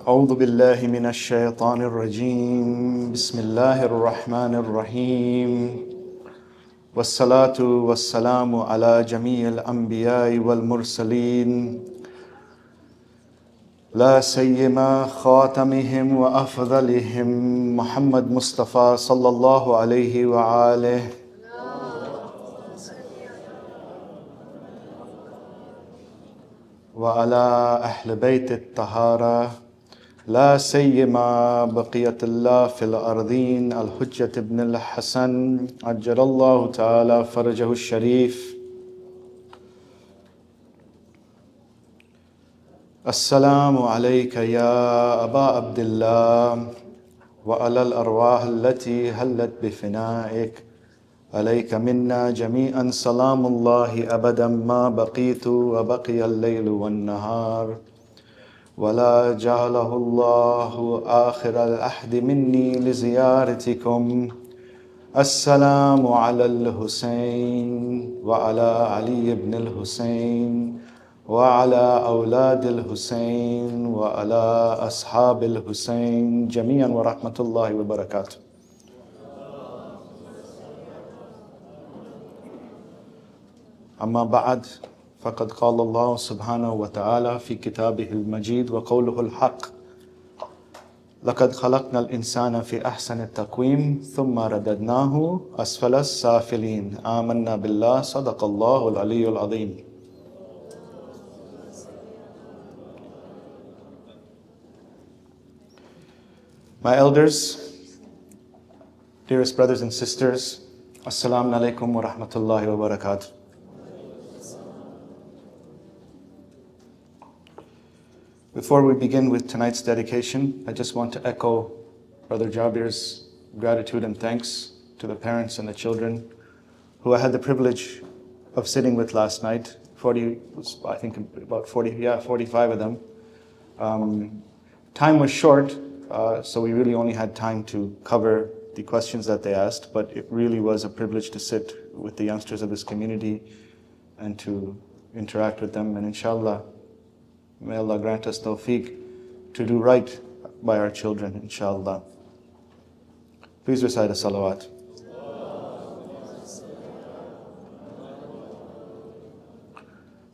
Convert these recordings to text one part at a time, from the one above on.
أعوذ بالله من الشيطان الرجيم بسم الله الرحمن الرحيم والصلاة والسلام على جميع الأنبياء والمرسلين لا سيما خاتمهم وأفضلهم محمد مصطفى صلى الله عليه وآله وعلى أهل بيت الطهارة لا سيما بقية الله في الأرضين الحجة ابن الحسن عجل الله تعالى فرجه الشريف. السلام عليك يا أبا عبد الله وعلى الأرواح التي هلت بفنائك عليك منا جميعا سلام الله أبدا ما بقيت وبقي الليل والنهار ولا جعله الله آخر العهد مني لزيارتكم. السلام على الحسين وعلى علي بن الحسين وعلى أولاد الحسين وعلى أصحاب الحسين جميعا ورحمة الله وبركاته. أما بعد فقد قال الله سبحانه وتعالى في كتابه المجيد وقوله الحق لقد خلقنا الإنسان في أحسن التقويم ثم رددناه أسفل السافلين آمنا بالله صدق الله العلي العظيم. My elders, dearest brothers and sisters, Assalamu alaikum wa rahmatullahi wa barakatuh. Before we begin with tonight's dedication, I just want to echo Brother Jabir's gratitude and thanks to the parents and the children who I had the privilege of sitting with last night. 45 of them. Time was short, so we really only had time to cover the questions that they asked, but it really was a privilege to sit with the youngsters of this community and to interact with them, and inshallah, may Allah grant us tawfiq to do right by our children, inshallah. Please recite a salawat.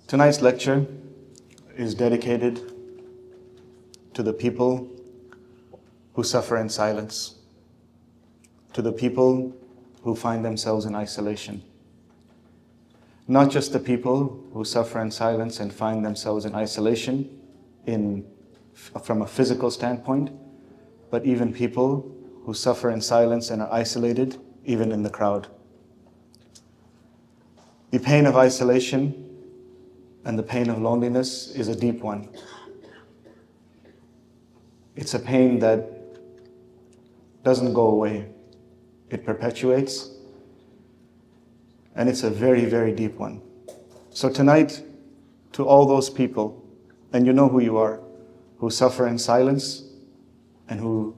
Tonight's lecture is dedicated to the people who suffer in silence, to the people who find themselves in isolation. Not just the people who suffer in silence and find themselves in isolation from a physical standpoint, but even people who suffer in silence and are isolated, even in the crowd. The pain of isolation and the pain of loneliness is a deep one. It's a pain that doesn't go away. It perpetuates. And it's a very, very deep one. So tonight, to all those people, and you know who you are, who suffer in silence and who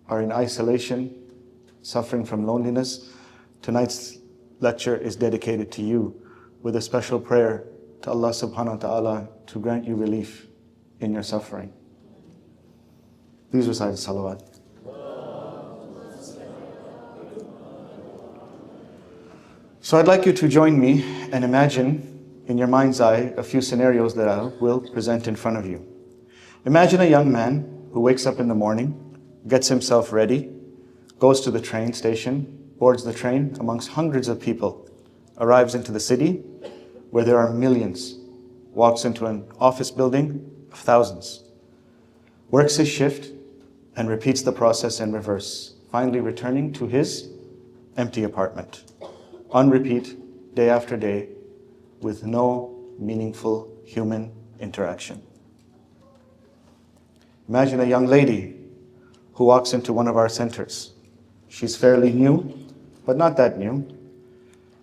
are in isolation, suffering from loneliness, tonight's lecture is dedicated to you with a special prayer to Allah subhanahu wa ta'ala to grant you relief in your suffering. Please recite salawat. So I'd like you to join me and imagine in your mind's eye a few scenarios that I will present in front of you. Imagine a young man who wakes up in the morning, gets himself ready, goes to the train station, boards the train amongst hundreds of people, arrives into the city where there are millions, walks into an office building of thousands, works his shift and repeats the process in reverse, finally returning to his empty apartment. On repeat, day after day, with no meaningful human interaction. Imagine a young lady who walks into one of our centers. She's fairly new, but not that new.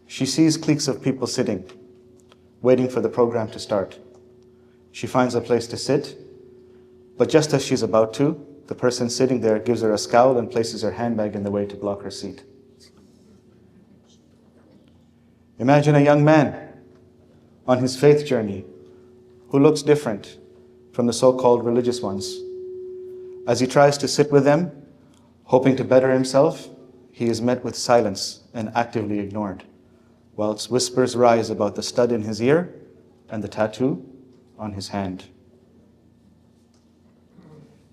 She sees cliques of people sitting, waiting for the program to start. She finds a place to sit, but just as she's about to, the person sitting there gives her a scowl and places her handbag in the way to block her seat. Imagine a young man on his faith journey who looks different from the so-called religious ones As he tries to sit with them, hoping to better himself, he is met with silence and actively ignored, whilst whispers rise about the stud in his ear and the tattoo on his hand.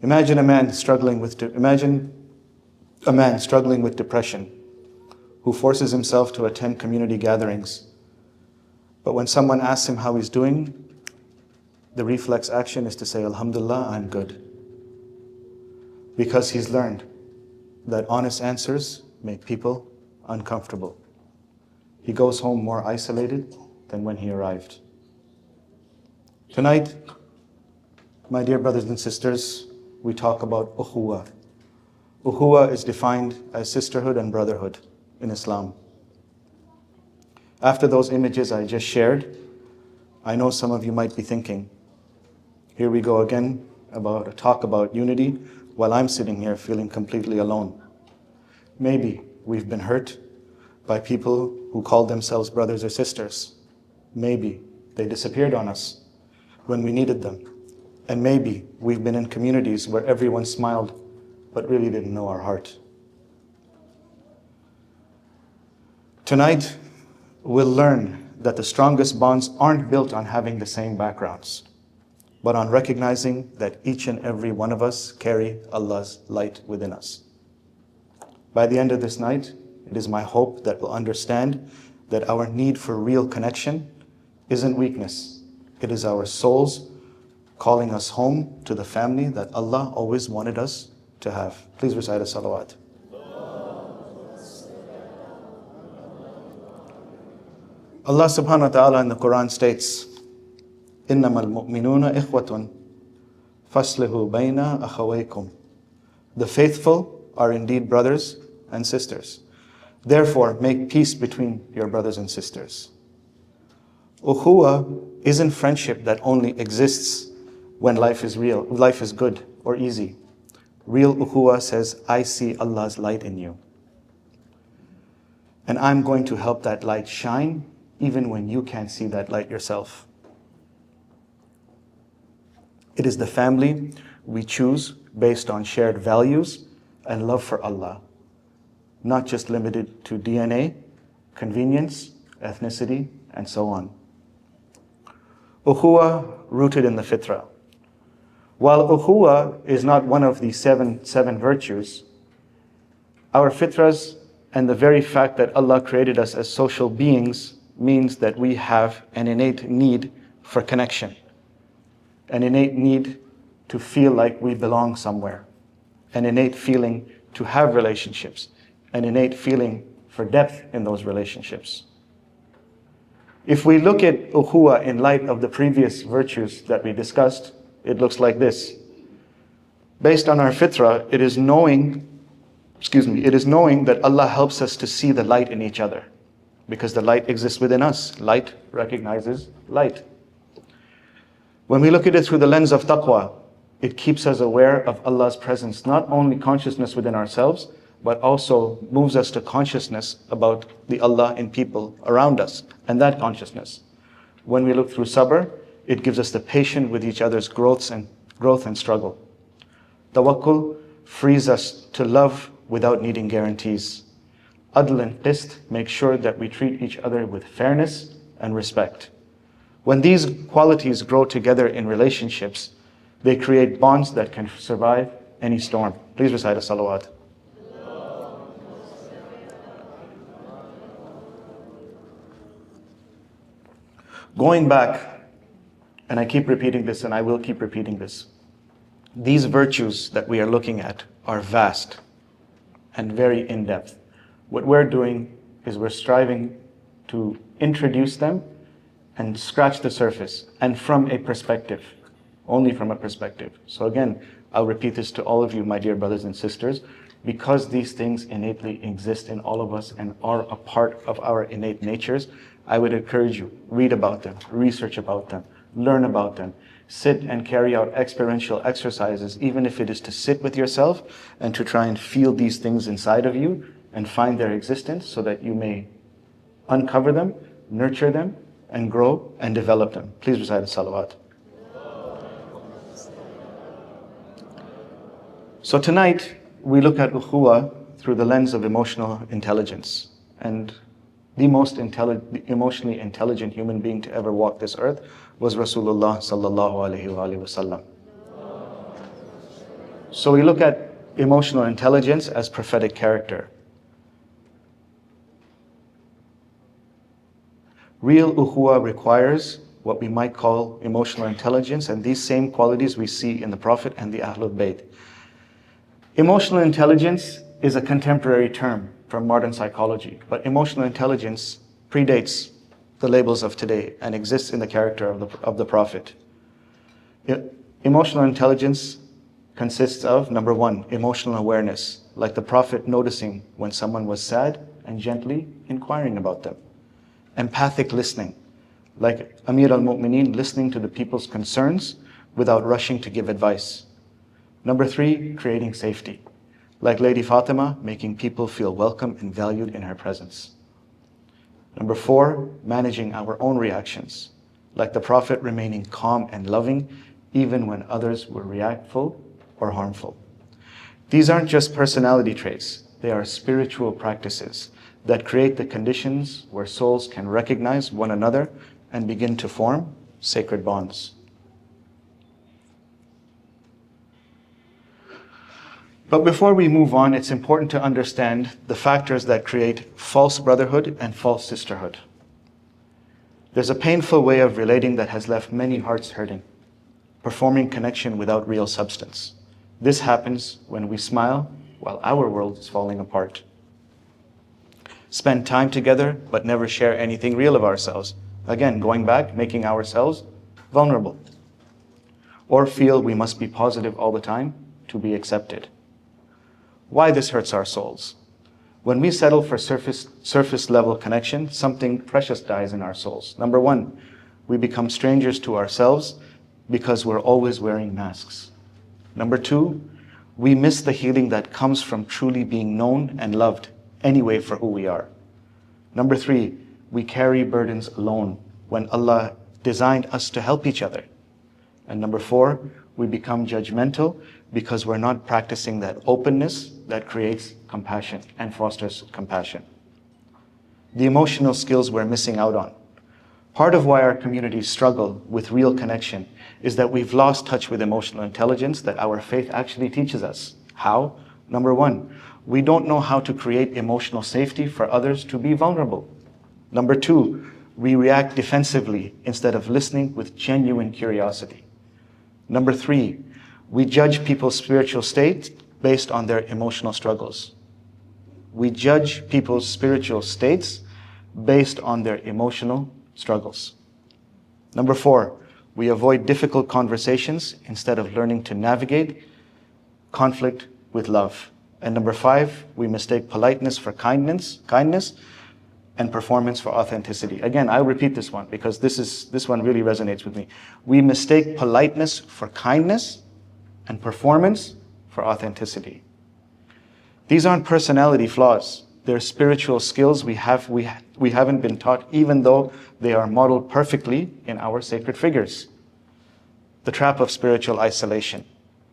Imagine a man struggling with depression who forces himself to attend community gatherings, but when someone asks him how he's doing, the reflex action is to say, Alhamdulillah, I'm good. Because he's learned that honest answers make people uncomfortable. He goes home more isolated than when he arrived. Tonight, my dear brothers and sisters, we talk about Ukhuwwah. Ukhuwwah is defined as sisterhood and brotherhood in Islam. After those images I just shared, I know some of you might be thinking, here we go again about a talk about unity while I'm sitting here feeling completely alone. Maybe we've been hurt by people who called themselves brothers or sisters. Maybe they disappeared on us when we needed them. And maybe we've been in communities where everyone smiled but really didn't know our heart. Tonight, we'll learn that the strongest bonds aren't built on having the same backgrounds, but on recognizing that each and every one of us carry Allah's light within us. By the end of this night, it is my hope that we'll understand that our need for real connection isn't weakness. It is our souls calling us home to the family that Allah always wanted us to have. Please recite a salawat. Allah subhanahu wa ta'ala in the Quran states, إِنَّمَا الْمُؤْمِنُونَ إِخْوَةٌ فَاصْلِحُوا بَيْنَ أَخَوَيْكُمْ. The faithful are indeed brothers and sisters. Therefore, make peace between your brothers and sisters. Ukhuwwah isn't friendship that only exists when life is real, life is good or easy. Real Ukhuwwah says, I see Allah's light in you. And I'm going to help that light shine even when you can't see that light yourself. It is the family we choose based on shared values and love for Allah, not just limited to DNA, convenience, ethnicity, and so on. Ukhuwwah rooted in the fitrah. While Ukhuwwah is not one of the seven virtues, our fitras and the very fact that Allah created us as social beings means that we have an innate need for connection, an innate need to feel like we belong somewhere, an innate feeling to have relationships, an innate feeling for depth in those relationships. If we look at Ukhuwwah in light of the previous virtues that we discussed, it looks like this. Based on our fitrah, it is knowing that Allah helps us to see the light in each other, because the light exists within us. Light recognizes light. When we look at it through the lens of taqwa, it keeps us aware of Allah's presence, not only consciousness within ourselves, but also moves us to consciousness about the Allah in people around us, and that consciousness. When we look through sabr, it gives us the patience with each other's growth and struggle. Tawakkul frees us to love without needing guarantees. Adl and qist make sure that we treat each other with fairness and respect. When these qualities grow together in relationships, they create bonds that can survive any storm. Please recite a salawat. Going back, and I keep repeating this and I will keep repeating this, these virtues that we are looking at are vast and very in-depth. What we're doing is we're striving to introduce them and scratch the surface, and from a perspective, only from a perspective. So again, I'll repeat this to all of you, my dear brothers and sisters, because these things innately exist in all of us and are a part of our innate natures, I would encourage you, read about them, research about them, learn about them, sit and carry out experiential exercises, even if it is to sit with yourself and to try and feel these things inside of you and find their existence so that you may uncover them, nurture them, and grow and develop them. Please recite a salawat. So tonight, we look at Ukhuwwah through the lens of emotional intelligence. And the most emotionally intelligent human being to ever walk this earth was Rasulullah sallallahu alaihi wasallam. So we look at emotional intelligence as prophetic character. Real Ukhuwwah requires what we might call emotional intelligence, and these same qualities we see in the Prophet and the Ahlul Bayt. Emotional intelligence is a contemporary term from modern psychology, but emotional intelligence predates the labels of today and exists in the character of the Prophet. Emotional intelligence consists of, number one, emotional awareness, like the Prophet noticing when someone was sad and gently inquiring about them. Empathic listening, like Amir al-Mu'mineen listening to the people's concerns without rushing to give advice. Number three, creating safety, like Lady Fatima making people feel welcome and valued in her presence. Number four, managing our own reactions, like the Prophet remaining calm and loving even when others were reactful or harmful. These aren't just personality traits, they are spiritual practices that create the conditions where souls can recognize one another and begin to form sacred bonds. But before we move on, it's important to understand the factors that create false brotherhood and false sisterhood. There's a painful way of relating that has left many hearts hurting, performing connection without real substance. This happens when we smile while our world is falling apart. Spend time together, but never share anything real of ourselves. Again, going back, making ourselves vulnerable. Or feel we must be positive all the time to be accepted. Why this hurts our souls? When we settle for surface level connection, something precious dies in our souls. Number one, we become strangers to ourselves because we're always wearing masks. Number two, we miss the healing that comes from truly being known and loved anyway for who we are. Number three, we carry burdens alone when Allah designed us to help each other. And number four, we become judgmental because we're not practicing that openness that creates compassion and fosters compassion. The emotional skills we're missing out on. Part of why our communities struggle with real connection is that we've lost touch with emotional intelligence that our faith actually teaches us. How? Number one, we don't know how to create emotional safety for others to be vulnerable. Number two, we react defensively instead of listening with genuine curiosity. Number three, we judge people's spiritual state based on their emotional struggles. We judge people's spiritual states based on their emotional struggles. Number four, we avoid difficult conversations instead of learning to navigate conflict with love. And number five, we mistake politeness for kindness, and performance for authenticity. Again, I'll repeat this one because this one really resonates with me. We mistake politeness for kindness and performance for authenticity. These aren't personality flaws. They're spiritual skills we haven't been taught, even though they are modeled perfectly in our sacred figures. The trap of spiritual isolation.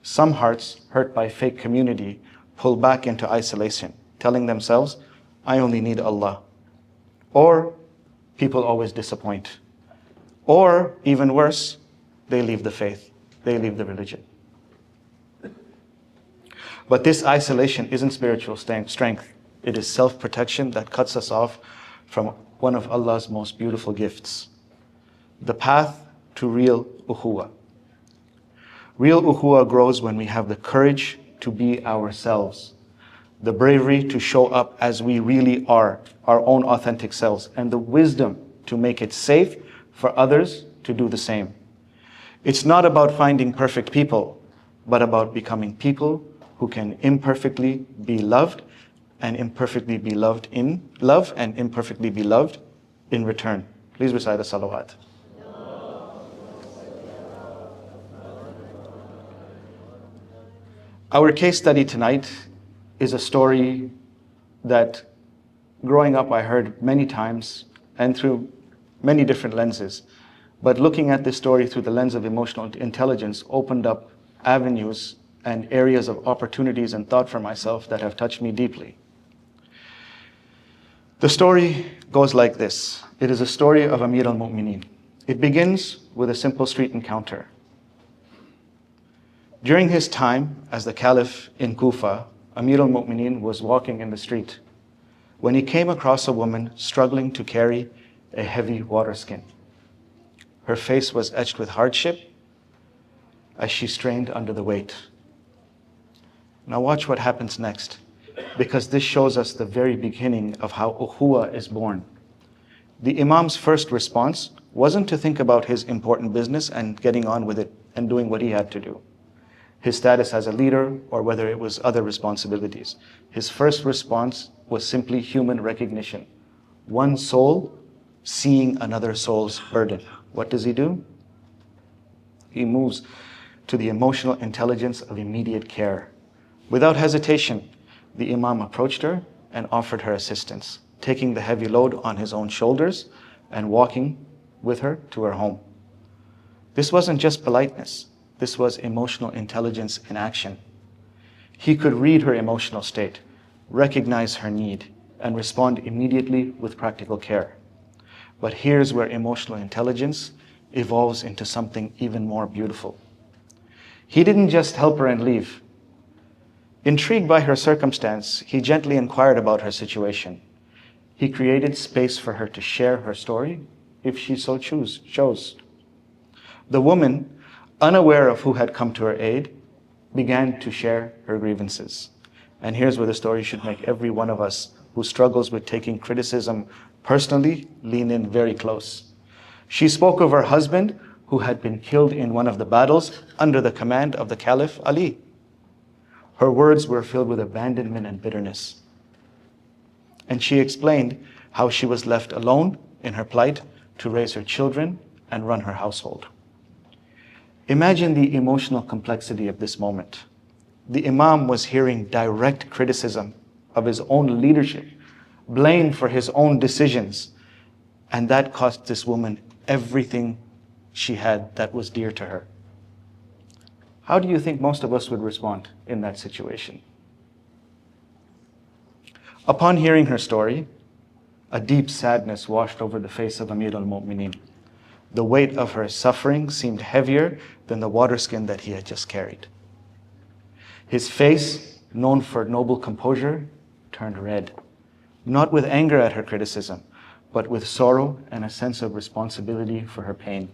Some hearts hurt by fake community pull back into isolation, telling themselves, I only need Allah. Or people always disappoint. Or even worse, they leave the faith, they leave the religion. But this isolation isn't spiritual strength. It is self-protection that cuts us off from one of Allah's most beautiful gifts. The path to real Ukhuwwah. Real Ukhuwwah grows when we have the courage to be ourselves, the bravery to show up as we really are, our own authentic selves, and the wisdom to make it safe for others to do the same. It's not about finding perfect people, but about becoming people who can imperfectly be loved and imperfectly be loved in love and imperfectly be loved in return. Please recite the salawat. Our case study tonight is a story that growing up I heard many times and through many different lenses. But looking at this story through the lens of emotional intelligence opened up avenues and areas of opportunities and thought for myself that have touched me deeply. The story goes like this. It is a story of Amir al-Mu'mineen. It begins with a simple street encounter. During his time as the Caliph in Kufa, Amir al-Mu'mineen was walking in the street when he came across a woman struggling to carry a heavy water skin. Her face was etched with hardship as she strained under the weight. Now watch what happens next, because this shows us the very beginning of how Ukhuwwah is born. The Imam's first response wasn't to think about his important business and getting on with it and doing what he had to do, his status as a leader, or whether it was other responsibilities. His first response was simply human recognition. One soul seeing another soul's burden. What does he do? He moves to the emotional intelligence of immediate care. Without hesitation, the Imam approached her and offered her assistance, taking the heavy load on his own shoulders and walking with her to her home. This wasn't just politeness. This was emotional intelligence in action. He could read her emotional state, recognize her need, and respond immediately with practical care. But here's where emotional intelligence evolves into something even more beautiful. He didn't just help her and leave. Intrigued by her circumstance, he gently inquired about her situation. He created space for her to share her story if she so chose. The woman, unaware of who had come to her aid, began to share her grievances. And here's where the story should make every one of us who struggles with taking criticism personally lean in very close. She spoke of her husband who had been killed in one of the battles under the command of the Caliph Ali. Her words were filled with abandonment and bitterness. And she explained how she was left alone in her plight to raise her children and run her household. Imagine the emotional complexity of this moment. The Imam was hearing direct criticism of his own leadership, blamed for his own decisions, and that cost this woman everything she had that was dear to her. How do you think most of us would respond in that situation? Upon hearing her story, a deep sadness washed over the face of Amir al-Mu'mineen. The weight of her suffering seemed heavier than the water skin that he had just carried. His face, known for noble composure, turned red, not with anger at her criticism, but with sorrow and a sense of responsibility for her pain.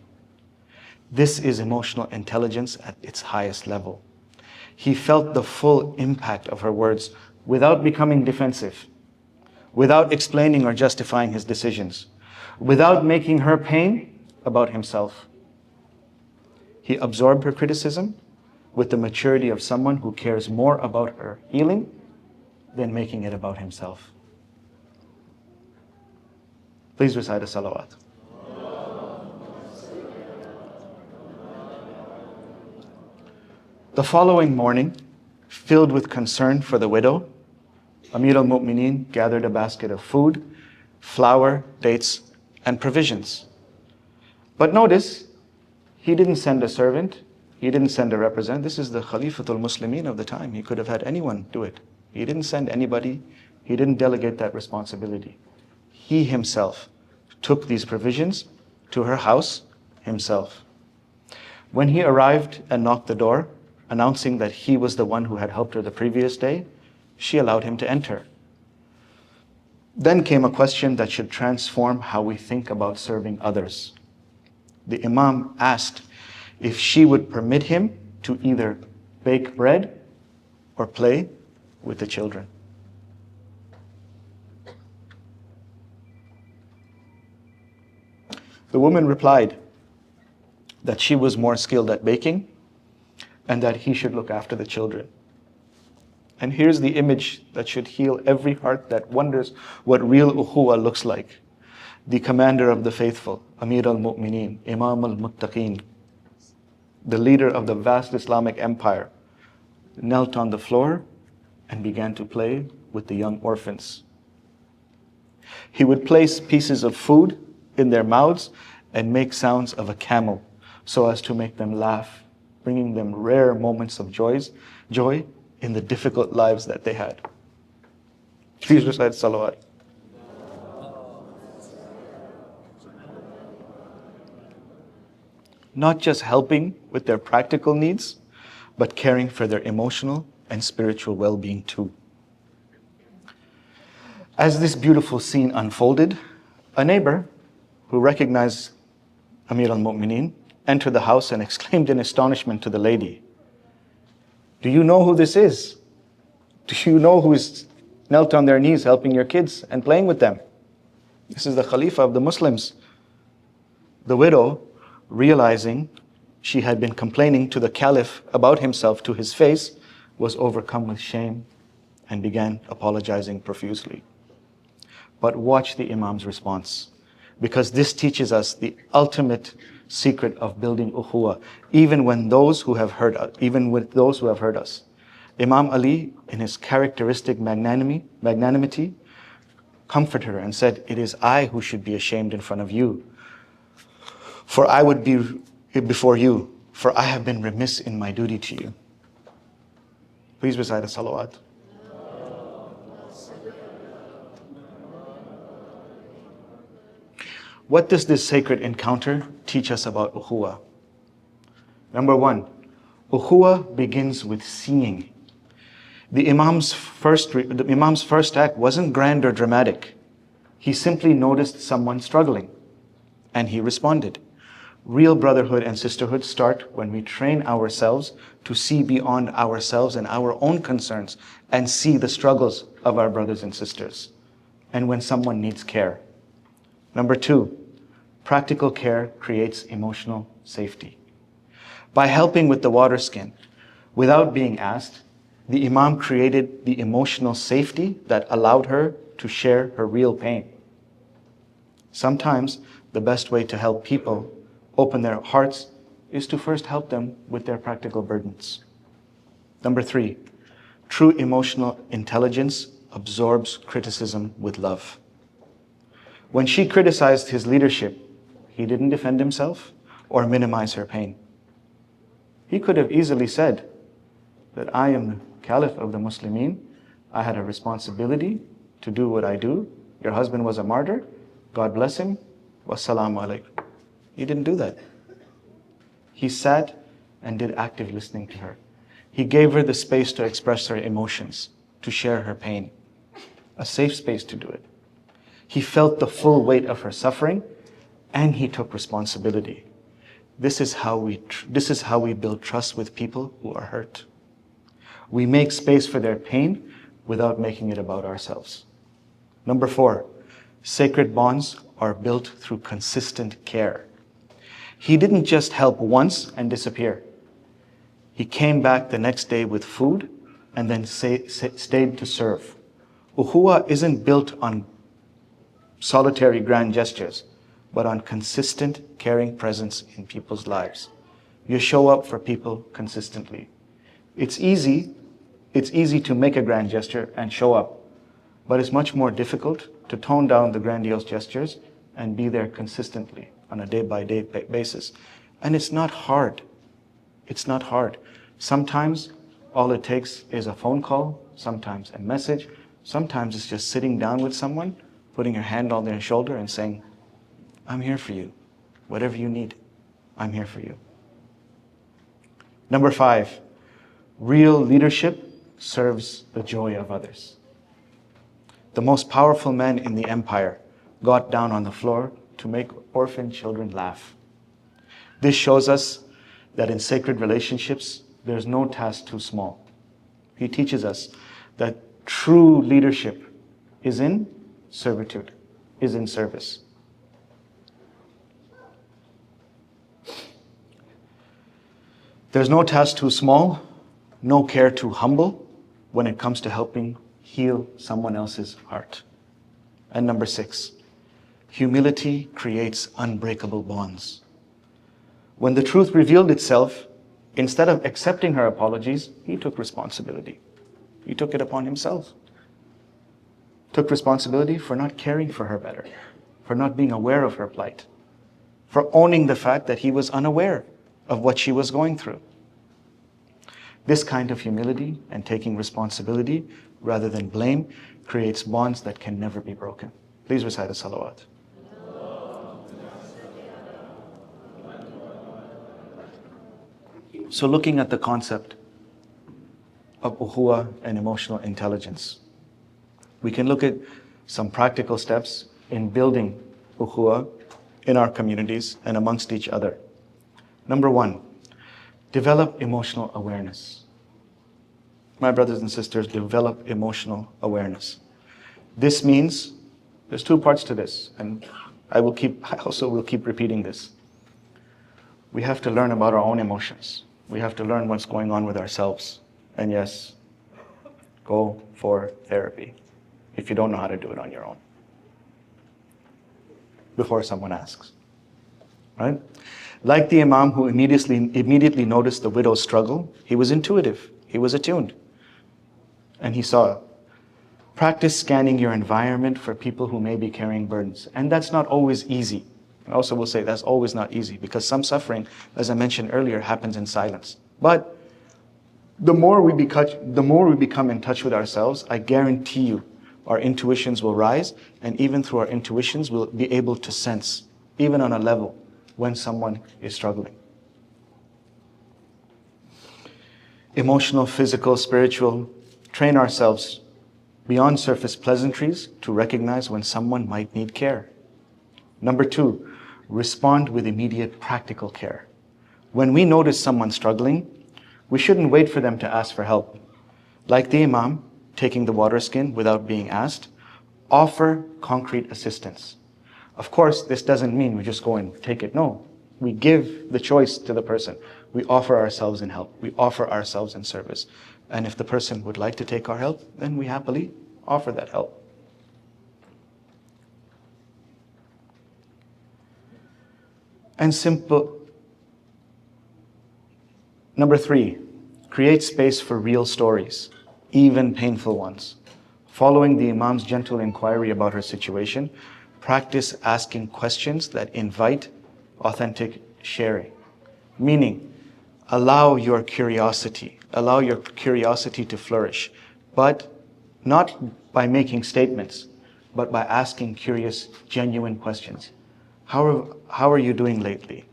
This is emotional intelligence at its highest level. He felt the full impact of her words without becoming defensive, without explaining or justifying his decisions, without making her pain about himself. He absorbed her criticism with the maturity of someone who cares more about her healing than making it about himself. Please recite a salawat. The following morning, filled with concern for the widow, Amir al-Mu'mineen gathered a basket of food, flour, dates, and provisions. But notice, he didn't send a servant, he didn't send a representative. This is the Khalifatul Muslimin of the time. He could have had anyone do it. He didn't send anybody, he didn't delegate that responsibility. He himself took these provisions to her house himself. When he arrived and knocked the door, announcing that he was the one who had helped her the previous day, she allowed him to enter. Then came a question that should transform how we think about serving others. The Imam asked if she would permit him to either bake bread or play with the children. The woman replied that she was more skilled at baking and that he should look after the children. And here's the image that should heal every heart that wonders what real ukhuwwah looks like. The commander of the faithful, Amir al-Mu'mineen, Imam al-Muttaqeen, the leader of the vast Islamic empire, knelt on the floor and began to play with the young orphans. He would place pieces of food in their mouths and make sounds of a camel so as to make them laugh bringing them rare moments of joy in the difficult lives that they had. Please recite salawat. Not just helping with their practical needs, but caring for their emotional and spiritual well-being too. As this beautiful scene unfolded, a neighbor who recognized Amir al-Mu'mineen entered the house and exclaimed in astonishment to the lady, "Do you know who this is? Do you know who is knelt on their knees helping your kids and playing with them? This is the Khalifa of the Muslims." The widow, realizing she had been complaining to the Caliph about himself to his face, was overcome with shame and began apologizing profusely. But watch the Imam's response, because this teaches us the ultimate secret of building ukhuwwah, even with those who have hurt us. Imam Ali, in his characteristic magnanimity, comforted her and said, "It is I who should be ashamed in front of you, for I would be before you, for I have been remiss in my duty to you." Please recite a salawat. What does this sacred encounter teach us about ukhuwwah? Number one, ukhuwwah begins with seeing. The Imam's first act wasn't grand or dramatic. He simply noticed someone struggling, and he responded. Real brotherhood and sisterhood start when we train ourselves to see beyond ourselves and our own concerns and see the struggles of our brothers and sisters, and when someone needs care. Number two, practical care creates emotional safety. By helping with the water skin, without being asked, the Imam created the emotional safety that allowed her to share her real pain. Sometimes the best way to help people open their hearts is to first help them with their practical burdens. Number three, true emotional intelligence absorbs criticism with love. When she criticized his leadership, he didn't defend himself or minimize her pain. He could have easily said that I am the Caliph of the Muslimin. I had a responsibility to do what I do. Your husband was a martyr. God bless him. Wassalamu alaikum. He didn't do that. He sat and did active listening to her. He gave her the space to express her emotions, to share her pain, a safe space to do it. He felt the full weight of her suffering, and he took responsibility. This is how we build trust with people who are hurt. We make space for their pain without making it about ourselves. Number four, sacred bonds are built through consistent care. He didn't just help once and disappear. He came back the next day with food and then stayed to serve. Ukhuwwah isn't built on solitary grand gestures, but on consistent, caring presence in people's lives. You show up for people consistently. It's easy to make a grand gesture and show up, but it's much more difficult to tone down the grandiose gestures and be there consistently on a day-by-day basis. And it's not hard. It's not hard. Sometimes all it takes is a phone call, sometimes a message, sometimes it's just sitting down with someone, putting your hand on their shoulder and saying, I'm here for you. Whatever you need, I'm here for you. Number five, real leadership serves the joy of others. The most powerful man in the empire got down on the floor to make orphan children laugh. This shows us that in sacred relationships, there's no task too small. He teaches us that true leadership is in servitude, is in service. There's no task too small, no care too humble when it comes to helping heal someone else's heart. And number six, humility creates unbreakable bonds. When the truth revealed itself, instead of accepting her apologies, he took responsibility. He took it upon himself. Took responsibility for not caring for her better, for not being aware of her plight, for owning the fact that he was unaware of what she was going through. This kind of humility and taking responsibility rather than blame creates bonds that can never be broken. Please recite a salawat. So looking at the concept of ukhuwwah and emotional intelligence, we can look at some practical steps in building ukhuwwah in our communities and amongst each other. Number one, develop emotional awareness. My brothers and sisters, develop emotional awareness. This means, there's two parts to this, and I also will keep repeating this. We have to learn about our own emotions. We have to learn what's going on with ourselves. And yes, go for therapy if you don't know how to do it on your own, before someone asks, right? Like the Imam who immediately noticed the widow's struggle, he was intuitive, he was attuned, and he saw. Practice scanning your environment for people who may be carrying burdens. And that's not always easy. I also will say that's always not easy, because some suffering, as I mentioned earlier, happens in silence. But the more we become in touch with ourselves, I guarantee you, our intuitions will rise, and even through our intuitions, we'll be able to sense, even on a level, when someone is struggling. Emotional, physical, spiritual, train ourselves beyond surface pleasantries to recognize when someone might need care. Number two, respond with immediate practical care. When we notice someone struggling, we shouldn't wait for them to ask for help. Like the Imam, taking the water skin without being asked, offer concrete assistance. Of course, this doesn't mean we just go and take it. No, we give the choice to the person. We offer ourselves in help. We offer ourselves in service. And if the person would like to take our help, then we happily offer that help. And simple. Number three, create space for real stories, even painful ones. Following the Imam's gentle inquiry about her situation, practice asking questions that invite authentic sharing. Meaning, allow your curiosity to flourish, but not by making statements, but by asking curious, genuine questions. How are you doing lately?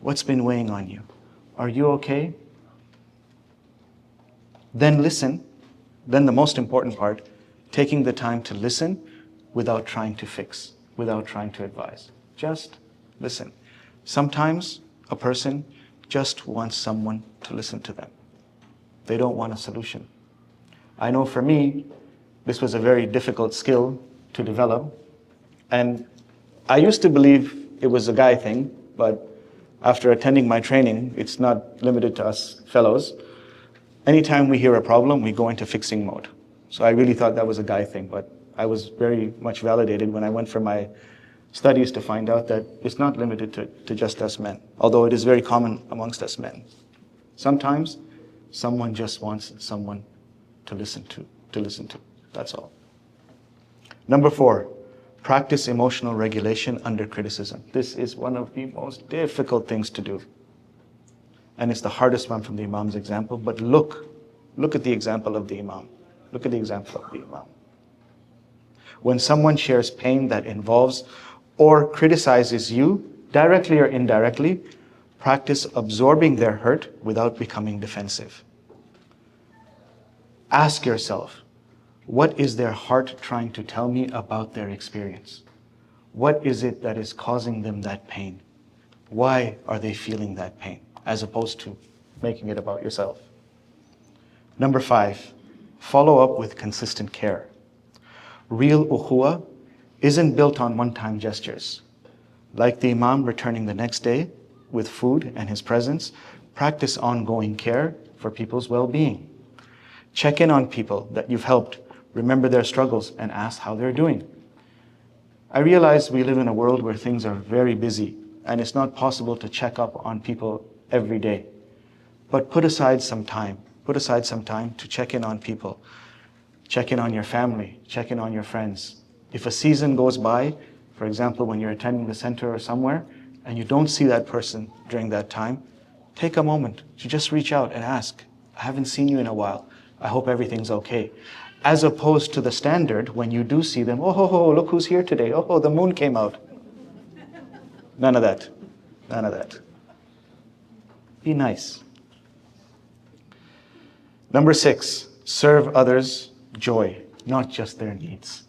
What's been weighing on you? Are you okay? Then listen. Then the most important part, taking the time to listen without trying to fix, without trying to advise. Just listen. Sometimes a person just wants someone to listen to them. They don't want a solution. I know for me, this was a very difficult skill to develop. And I used to believe it was a guy thing, but after attending my training, it's not limited to us fellows. Anytime we hear a problem, we go into fixing mode. So I really thought that was a guy thing, but I was very much validated when I went for my studies to find out that it's not limited to just us men, although it is very common amongst us men. Sometimes someone just wants someone to listen to. That's all. Number four, practice emotional regulation under criticism. This is one of the most difficult things to do. And it's the hardest one from the Imam's example, but look at the example of the Imam. Look at the example of the Imam. When someone shares pain that involves or criticizes you, directly or indirectly, practice absorbing their hurt without becoming defensive. Ask yourself, what is their heart trying to tell me about their experience? What is it that is causing them that pain? Why are they feeling that pain? As opposed to making it about yourself. Number five, follow up with consistent care. Real ukhuwwah isn't built on one-time gestures. Like the Imam returning the next day with food and his presence, practice ongoing care for people's well-being. Check in on people that you've helped, remember their struggles, and ask how they're doing. I realize we live in a world where things are very busy, and it's not possible to check up on people every day. But put aside some time to check in on people. Check in on your family, check in on your friends. If a season goes by, for example, when you're attending the center or somewhere, and you don't see that person during that time, take a moment to just reach out and ask, I haven't seen you in a while. I hope everything's okay. As opposed to the standard, when you do see them, oh, look who's here today. Oh, the moon came out. None of that. None of that. Be nice. Number 6, serve others joy, not just their needs.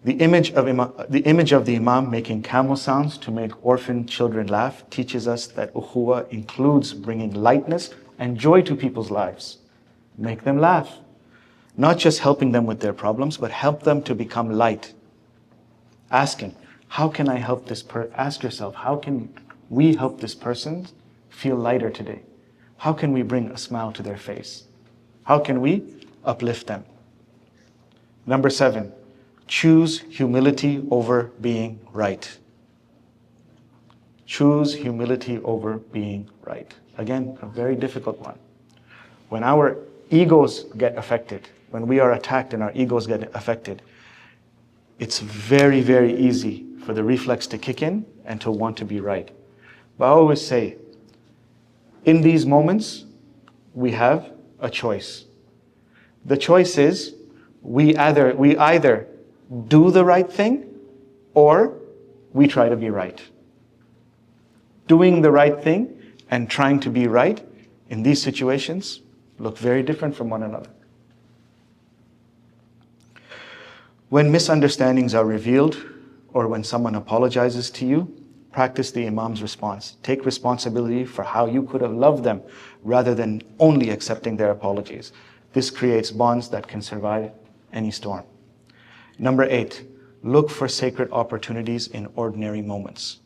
The image of the Imam making camel sounds to make orphan children laugh teaches us that Ukhuwwah includes bringing lightness and joy to people's lives. Make them laugh. Not just helping them with their problems, but help them to become light. Asking, how can I help this person? Ask yourself, how can we help this person feel lighter today? How can we bring a smile to their face? How can we uplift them? Number 7, choose humility over being right. Choose humility over being right. Again, a very difficult one. When our egos get affected, when we are attacked and our egos get affected, it's very, very easy for the reflex to kick in and to want to be right. But I always say, in these moments, we have a choice. The choice is, we either do the right thing or we try to be right. Doing the right thing and trying to be right in these situations look very different from one another. When misunderstandings are revealed or when someone apologizes to you, practice the Imam's response. Take responsibility for how you could have loved them rather than only accepting their apologies. This creates bonds that can survive any storm. Number 8, look for sacred opportunities in ordinary moments.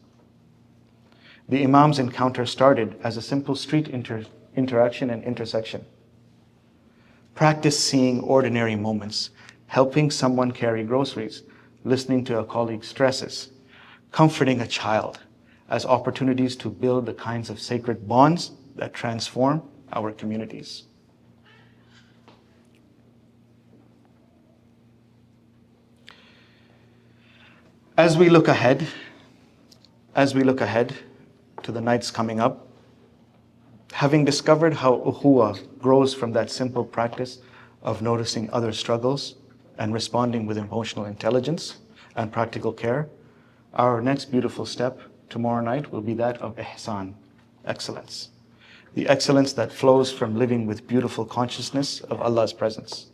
The Imam's encounter started as a simple street interaction and intersection. Practice seeing ordinary moments, helping someone carry groceries, listening to a colleague's stresses, comforting a child, as opportunities to build the kinds of sacred bonds that transform our communities. As we look ahead to the nights coming up, having discovered how Ukhuwwah grows from that simple practice of noticing other struggles and responding with emotional intelligence and practical care, our next beautiful step tomorrow night will be that of ihsan, excellence. The excellence that flows from living with beautiful consciousness of Allah's presence.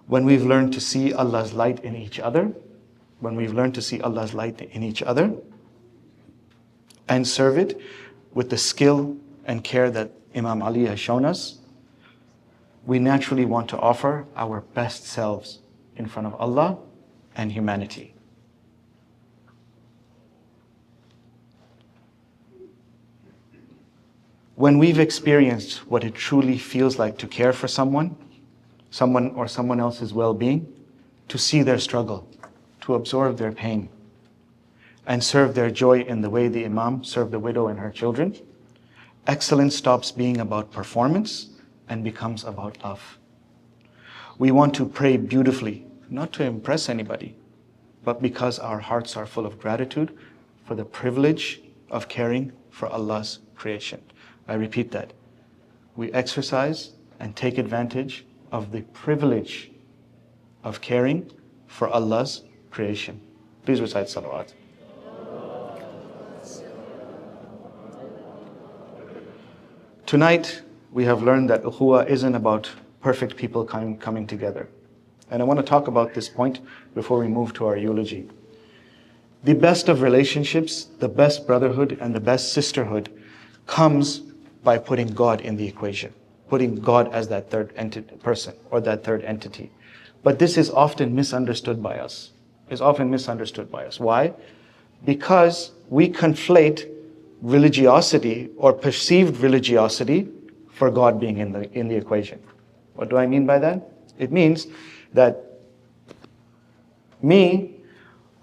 When we've learned to see Allah's light in each other, and serve it with the skill and care that Imam Ali has shown us, we naturally want to offer our best selves in front of Allah and humanity. When we've experienced what it truly feels like to care for someone or someone else's well-being, to see their struggle, to absorb their pain, and serve their joy in the way the Imam served the widow and her children, excellence stops being about performance and becomes about love. We want to pray beautifully, not to impress anybody, but because our hearts are full of gratitude for the privilege of caring for Allah's creation. I repeat that. We exercise and take advantage of the privilege of caring for Allah's creation. Please recite salawat. Tonight, we have learned that Ukhuwwah isn't about perfect people coming together. And I want to talk about this point before we move to our eulogy. The best of relationships, the best brotherhood, and the best sisterhood comes by putting God in the equation, putting God as that third person or that third entity. But this is often misunderstood by us. Why? Because we conflate religiosity or perceived religiosity for God being in the equation. What do I mean by that? It means that me,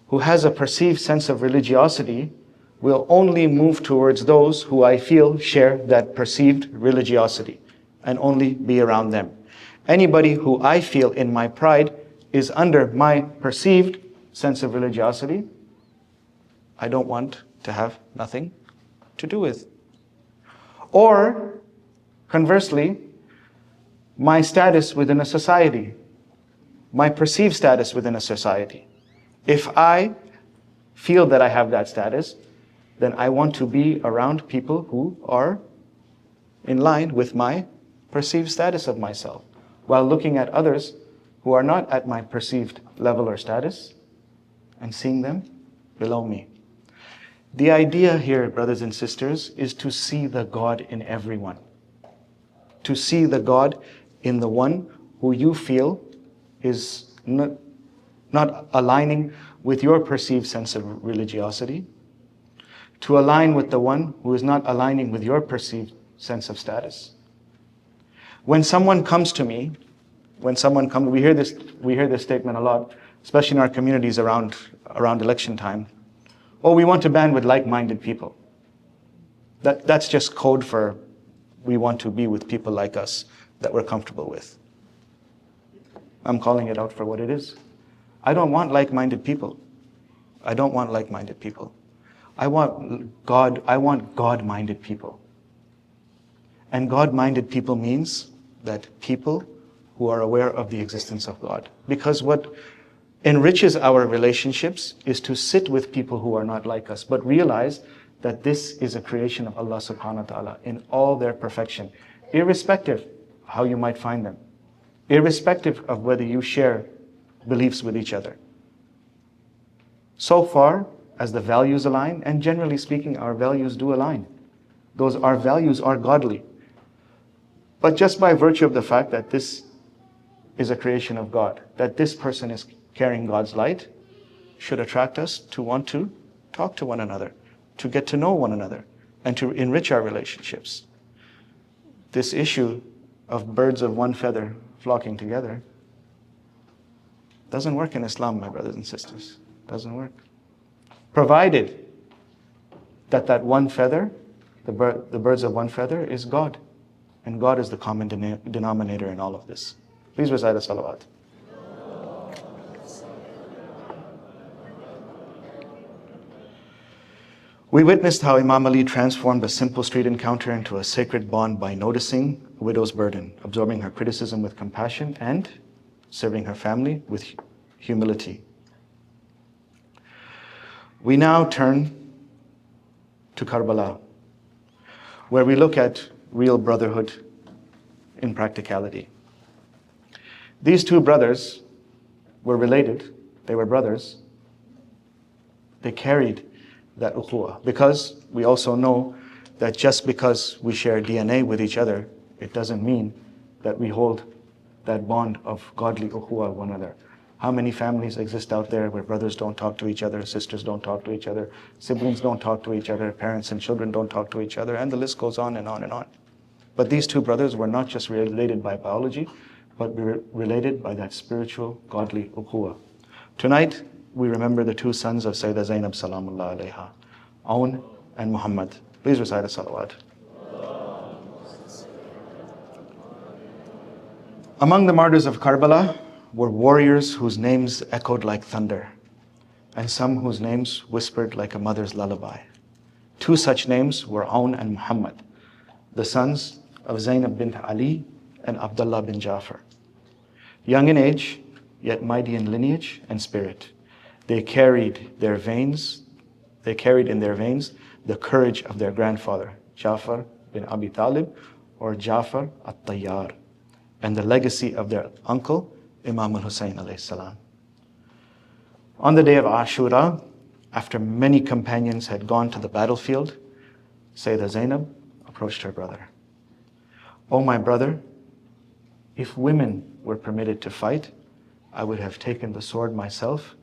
who has a perceived sense of religiosity, will only move towards those who I feel share that perceived religiosity and only be around them. Anybody who I feel in my pride is under my perceived sense of religiosity, I don't want to have nothing to do with. Or Conversely, my status within a society, my perceived status within a society. If I feel that I have that status, then I want to be around people who are in line with my perceived status of myself, while looking at others who are not at my perceived level or status and seeing them below me. The idea here, brothers and sisters, is to see the God in everyone. To see the God in the one who you feel is not aligning with your perceived sense of religiosity, to align with the one who is not aligning with your perceived sense of status. When someone comes to me, we hear this statement a lot, especially in our communities around election time. Oh, we want to band with like-minded people. That's just code for we want to be with people like us that we're comfortable with. I'm calling it out for what it is. I don't want like-minded people. I don't want like-minded people. I want God-minded people. And God-minded people means that people who are aware of the existence of God. Because what enriches our relationships is to sit with people who are not like us, but realize that this is a creation of Allah subhanahu wa ta'ala in all their perfection, irrespective of how you might find them, irrespective of whether you share beliefs with each other. So far as the values align, and generally speaking, our values do align. Our values are godly. But just by virtue of the fact that this is a creation of God, that this person is carrying God's light, should attract us to want to talk to one another, to get to know one another, and to enrich our relationships. This issue of birds of one feather flocking together doesn't work in Islam, my brothers and sisters. Doesn't work. Provided that one feather, the birds of one feather, is God. And God is the common denominator in all of this. Please recite a salawat. We witnessed how Imam Ali transformed a simple street encounter into a sacred bond by noticing a widow's burden, absorbing her criticism with compassion, and serving her family with humility. We now turn to Karbala, where we look at real brotherhood in practicality. These two brothers were related. They were brothers. They carried that ukhuwwah, because we also know that just because we share DNA with each other, it doesn't mean that we hold that bond of godly ukhuwwah with one another. How many families exist out there where brothers don't talk to each other, sisters don't talk to each other, siblings don't talk to each other, parents and children don't talk to each other, and the list goes on and on and on. But these two brothers were not just related by biology, but related by that spiritual, godly ukhuwwah. Tonight, we remember the two sons of Sayyidah Zainab Salamullah alayha, Aun and Muhammad. Please recite a salawat. Among the martyrs of Karbala were warriors whose names echoed like thunder, and some whose names whispered like a mother's lullaby. Two such names were Aun and Muhammad, the sons of Zainab bint Ali and Abdullah bin Jafar. Young in age, yet mighty in lineage and spirit, they carried in their veins the courage of their grandfather, Jafar bin Abi Talib, or Jafar at-Tayyar, and the legacy of their uncle, Imam Husayn alayhi salam. On the day of Ashura, after many companions had gone to the battlefield, Sayyidah Zainab approached her brother. "Oh, my brother, if women were permitted to fight, I would have taken the sword myself,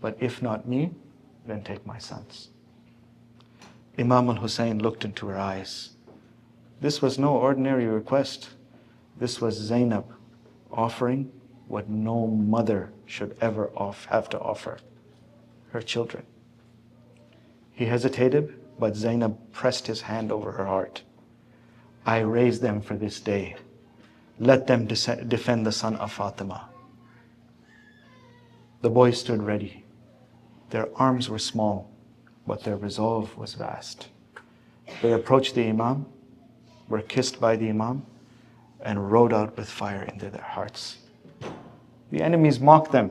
but if not me, then take my sons." Imam al-Husayn looked into her eyes. This was no ordinary request. This was Zainab offering what no mother should ever have to offer her children. He hesitated, but Zainab pressed his hand over her heart. "I raised them for this day. Let them defend the son of Fatima." The boys stood ready. Their arms were small, but their resolve was vast. They approached the Imam, were kissed by the Imam, and rode out with fire into their hearts. The enemies mocked them.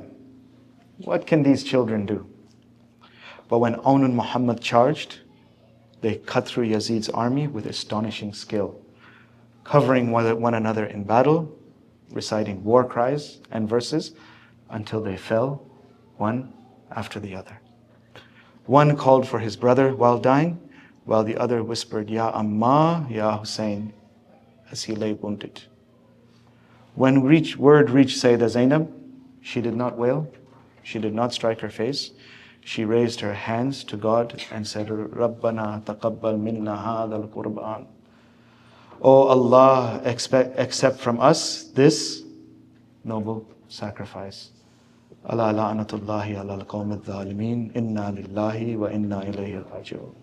What can these children do? But when Aun and Muhammad charged, they cut through Yazid's army with astonishing skill, covering one another in battle, reciting war cries and verses until they fell one after the other. One called for his brother while dying, while the other whispered, Ya Amma, Ya Husayn, as he lay wounded. When word reached Sayyidah Zainab, she did not wail, she did not strike her face. She raised her hands to God and said, Rabbana taqabbal minna hadha al-Qurban. O Allah, accept from us this noble sacrifice. Ala la'natullahi ala al-qawm al-zalimeen. Inna lillahi wa inna ilayhi raji'un.